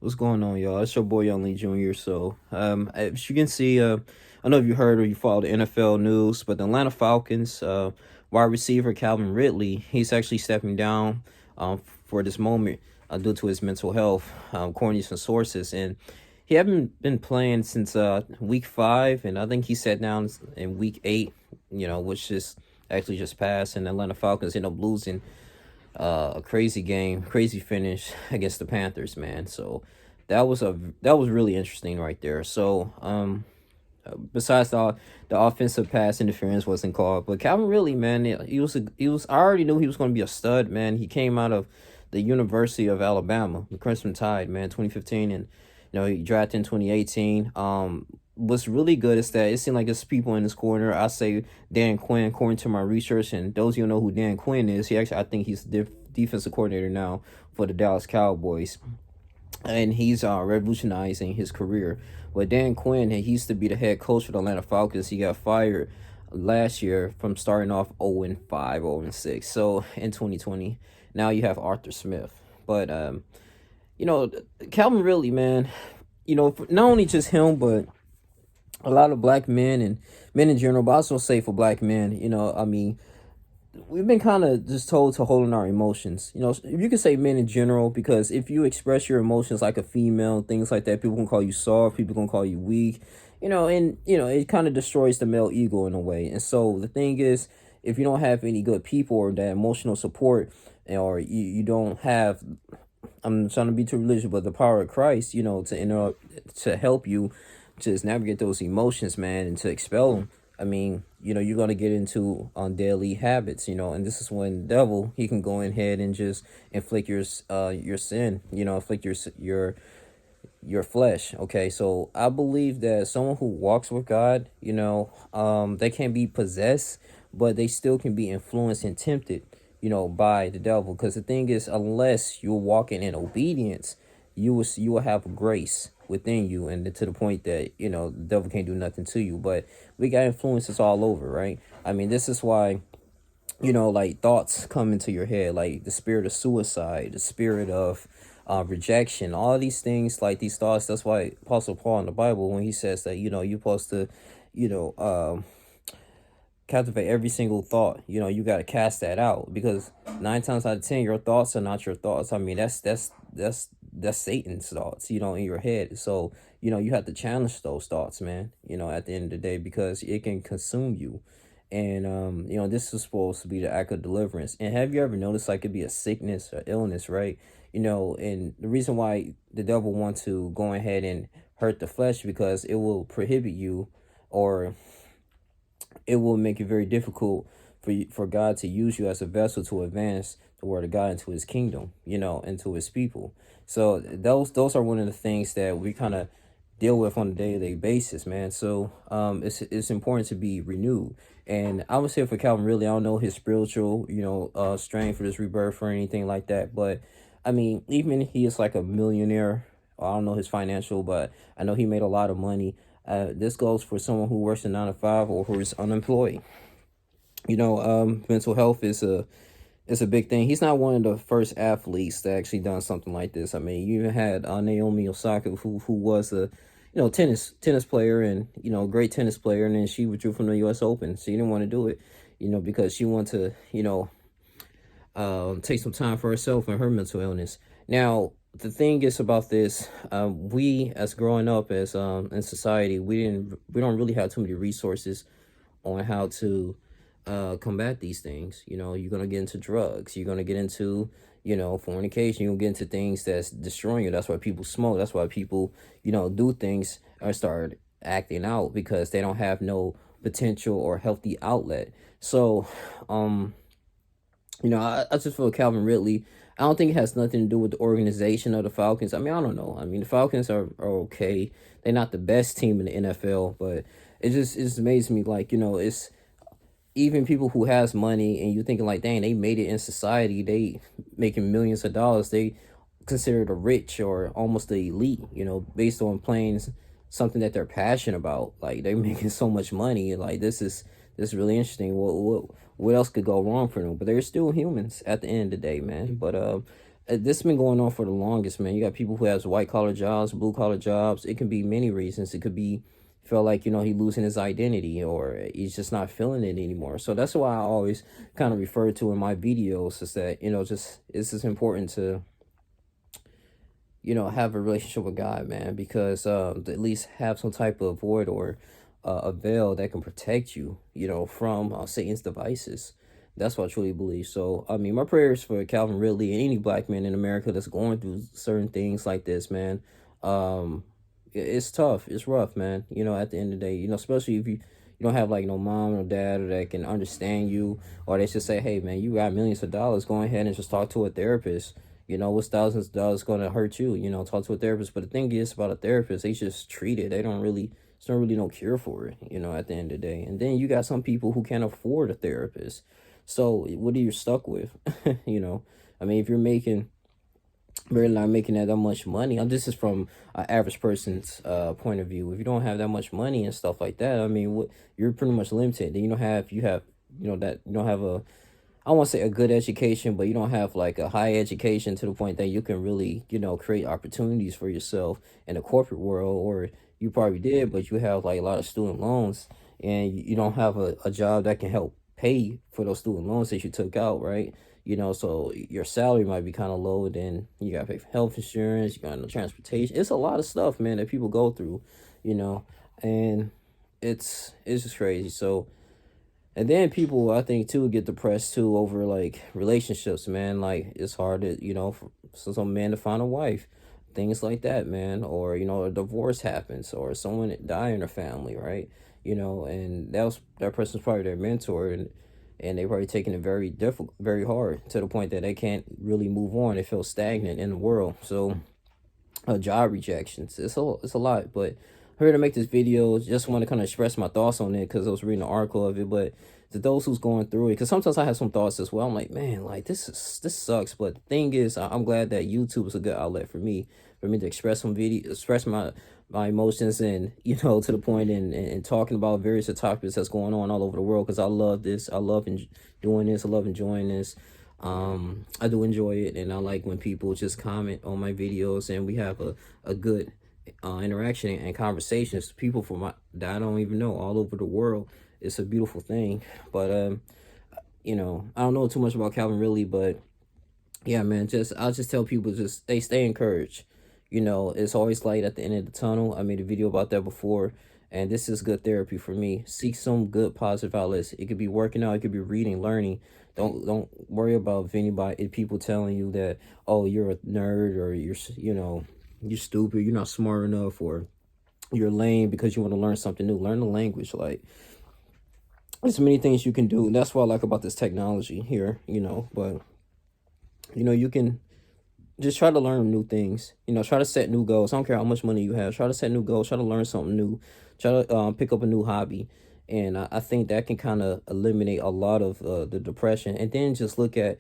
What's going on, y'all? It's your boy Young Lee Jr. So, as you can see, I don't know if you heard or you follow the NFL news, but the Atlanta Falcons, wide receiver Calvin Ridley, he's actually stepping down, for this moment, due to his mental health, according to some sources, and he haven't been playing since week 5, and I think he sat down in week 8, which is actually just passed, and the Atlanta Falcons end up losing a crazy game, crazy finish against the Panthers, man. So that was really interesting right there. So besides the offensive pass interference wasn't called, but Calvin really, man, he was I already knew he was going to be a stud, man. He came out of the University of Alabama, the Crimson Tide, man, 2015, and he drafted in 2018. What's really good is that it seemed like there's people in his corner. I say Dan Quinn, according to my research, and those of you know who Dan Quinn is, I think he's the defensive coordinator now for the Dallas Cowboys, and he's revolutionizing his career. But Dan Quinn, he used to be the head coach for the Atlanta Falcons. He got fired last year from starting off 0-5, 0-6. So in 2020, now you have Arthur Smith. But you know, Calvin really, man, not only just him, but a lot of black men and men in general, but I also say for black men, I mean, we've been kind of just told to hold in our emotions. You can say men in general, because if you express your emotions like a female, things like that, people can call you soft, people can call you weak, and it kind of destroys the male ego in a way. And so the thing is, if you don't have any good people or that emotional support, or you don't have, I'm trying to be too religious, but the power of Christ, to help you just navigate those emotions, man, and to expel them. I mean, you're gonna get into daily habits, and this is when the devil, he can go ahead and just inflict your sin, inflict your flesh. Okay, so I believe that someone who walks with God, they can be possessed, but they still can be influenced and tempted, by the devil. Because the thing is, unless you're walking in obedience, you will have grace within you, and to the point that the devil can't do nothing to you. But we got influences all over, right? I mean, this is why like thoughts come into your head, like the spirit of suicide, the spirit of rejection, all these things, like these thoughts. That's why Apostle Paul in the Bible, when he says that, you're supposed to, you know, um, captivate every single thought. You got to cast that out, because 9 times out of 10, your thoughts are not your thoughts. I mean, that's Satan's thoughts, in your head. So, you have to challenge those thoughts, man, at the end of the day, because it can consume you. And this is supposed to be the act of deliverance. And have you ever noticed, like, it'd be a sickness or illness, right? And the reason why the devil wants to go ahead and hurt the flesh, because it will prohibit you, or it will make it very difficult for God to use you as a vessel to advance the word of God into his kingdom, into his people. So those are one of the things that we kind of deal with on a day-to-day basis, man. So it's important to be renewed. And I would say for Calvin, really, I don't know his spiritual, strength for this rebirth or anything like that. But I mean, even he is like a millionaire. I don't know his financial, but I know he made a lot of money. This goes for someone who works a 9 to 5 or who is unemployed. Mental health is a big thing. He's not one of the first athletes that actually done something like this. I mean, you even had Naomi Osaka, who was a tennis player, and great tennis player, and then she withdrew from the U.S. Open. She didn't want to do it, because she wanted to take some time for herself and her mental illness. Now, the thing is about this, we as growing up as in society, we don't really have too many resources on how to combat these things. You're gonna get into drugs, you're gonna get into fornication, you'll get into things that's destroying you. That's why people smoke, that's why people do things or start acting out, because they don't have no potential or healthy outlet. So I just feel Calvin Ridley, I don't think it has nothing to do with the organization of the Falcons. I mean, I don't know. I mean, the Falcons are okay. They're not the best team in the NFL, but it just amazes me, like, it's even people who has money, and you thinking like, dang, they made it in society, they making millions of dollars, they considered a rich or almost the elite, based on playing something that they're passionate about. Like, they're making so much money. Like, this is really interesting. What else could go wrong for them? But they're still humans at the end of the day, man. But this has been going on for the longest, man. You got people who has white collar jobs, blue collar jobs. It can be many reasons. It could be feel like, he losing his identity, or he's just not feeling it anymore. So that's why I always kind of refer to in my videos is that, just it's just important to, have a relationship with God, man, because to at least have some type of void or a veil that can protect you, from Satan's devices. That's what I truly believe. So, I mean, my prayers for Calvin Ridley and any black man in America that's going through certain things like this, man. It's tough. It's rough, man. At the end of the day, especially if you don't have like no mom or dad or that can understand you, or they just say, hey, man, you got millions of dollars. Go ahead and just talk to a therapist. What's thousands of dollars going to hurt you? Talk to a therapist. But the thing is about a therapist, they just treat it. They don't really, there's not really no cure for it, at the end of the day. And then you got some people who can't afford a therapist. So what are you stuck with? I mean, if you're really not making that much money, this is from an average person's point of view. If you don't have that much money and stuff like that, I mean, you're pretty much limited. Then you don't have a, I won't say a good education, but you don't have like a high education to the point that you can really, create opportunities for yourself in the corporate world, or you probably did, but you have like a lot of student loans, and you don't have a job that can help pay for those student loans that you took out, right? So your salary might be kind of low, then you got to pay for health insurance, you got no transportation. It's a lot of stuff, man, that people go through, and it's just crazy. So, and then people, I think, too, get depressed, too, over, like, relationships, man. Like, it's hard to, for some man to find a wife. Things like that, man. Or, a divorce happens, or someone die in their family, right? And that person's probably their mentor, and they're probably taking it very difficult, very hard, to the point that they can't really move on. They feel stagnant in the world. So, job rejections, it's a lot, but I'm here to make this video. Just want to kind of express my thoughts on it, because I was reading an article of it. But to those who's going through it, because sometimes I have some thoughts as well. I'm like, man, like this sucks. But the thing is, I'm glad that YouTube is a good outlet for me to express express my emotions, and to the point, and talking about various topics that's going on all over the world, because I love this. I love doing this. I love enjoying this. I do enjoy it, and I like when people just comment on my videos, and we have a good interaction and conversations. People that I don't even know all over the world. It's a beautiful thing. But I don't know too much about Calvin really, but yeah, man, I'll just tell people, just stay encouraged. It's always light at the end of the tunnel. I made a video about that before, and this is good therapy for me. Seek some good positive outlets. It could be working out, it could be reading, learning. Don't worry about if people telling you that, oh, you're a nerd, or you're stupid, you're not smart enough, or you're lame because you want to learn something new. Learn the language. Like, there's many things you can do. And that's what I like about this technology here, but you can just try to learn new things. Try to set new goals. I don't care how much money you have. Try to set new goals. Try to learn something new. Try to pick up a new hobby. And I think that can kind of eliminate a lot of the depression. And then just look at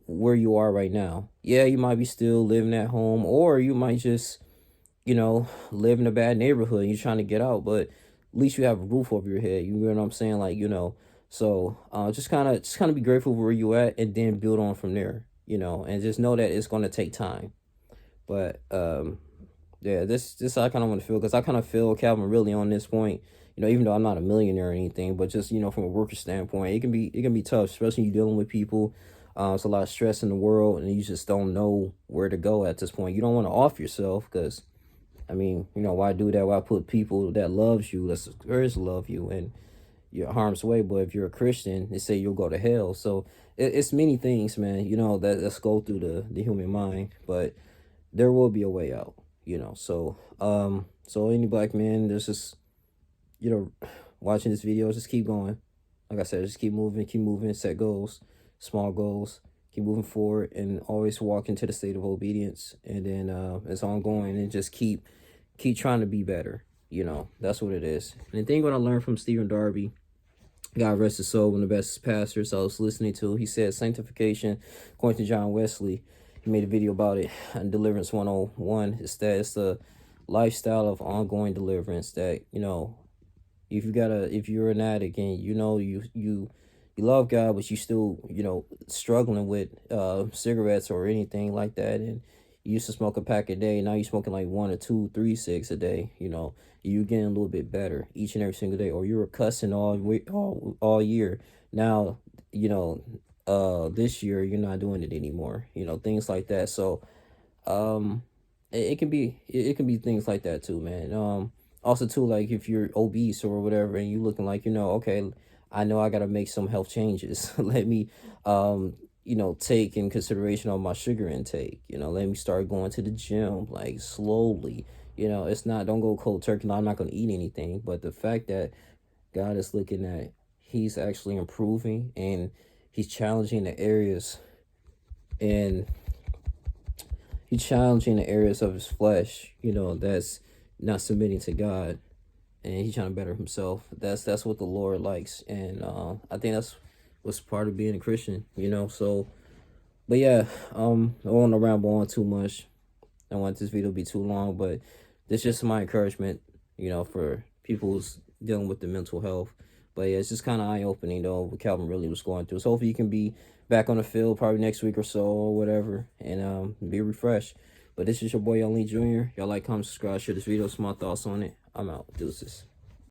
where you are right now. Yeah, you might be still living at home, or you might just, live in a bad neighborhood and you're trying to get out, but at least you have a roof over your head. You know what I'm saying? Like, so just kind of be grateful where you at, and then build on from there, and just know that it's going to take time. But yeah, this I kind of want to feel, because I kind of feel Calvin really on this point, even though I'm not a millionaire or anything, but just, from a worker standpoint, it can be tough, especially you dealing with people. It's a lot of stress in the world, and you just don't know where to go at this point. You don't want to off yourself, because, I mean, why do that? Why put people that loves you, that's supposed to love you, and you're harm's way? But if you're a Christian, they say you'll go to hell. So it's many things, man, that's go through the human mind, but there will be a way out, So, so any black man, there's just, watching this video, just keep going. Like I said, just keep moving, set goals, small goals, keep moving forward, and always walk into the state of obedience. And then it's ongoing, and just keep trying to be better. That's what it is. And the thing what I learned from Stephen Darby, God rest his soul, one of the best pastors I was listening to, he said sanctification, according to John Wesley, he made a video about it on Deliverance 101. It's the lifestyle of ongoing deliverance, that, if you're an addict, and you you love God, but you still, struggling with cigarettes or anything like that, and you used to smoke a pack a day, now you're smoking like one or two, three, six a day. You getting a little bit better each and every single day, or you were cussing all year. Now, this year you're not doing it anymore. Things like that. So it can be it can be things like that too, man. Also too, like if you're obese or whatever and you looking like, okay, I know I gotta make some health changes. Let me take in consideration on my sugar intake. Let me start going to the gym like slowly. It's not, don't go cold turkey. No, I'm not gonna eat anything. But the fact that God is looking at, he's actually improving, and he's challenging the areas, and he's challenging the areas of his flesh, that's not submitting to God, and he's trying to better himself. That's what the Lord likes, and I think that's what's part of being a Christian, So, but yeah, I don't want to ramble on too much. I don't want this video to be too long, but this is just my encouragement, for people who's dealing with the mental health. But yeah, it's just kind of eye opening though what Calvin really was going through. So hopefully you can be back on the field probably next week or so or whatever, and be refreshed. But this is your boy Young Lee Jr. Y'all like, comment, subscribe, share this video. Some my thoughts on it. I'm out. Deuces.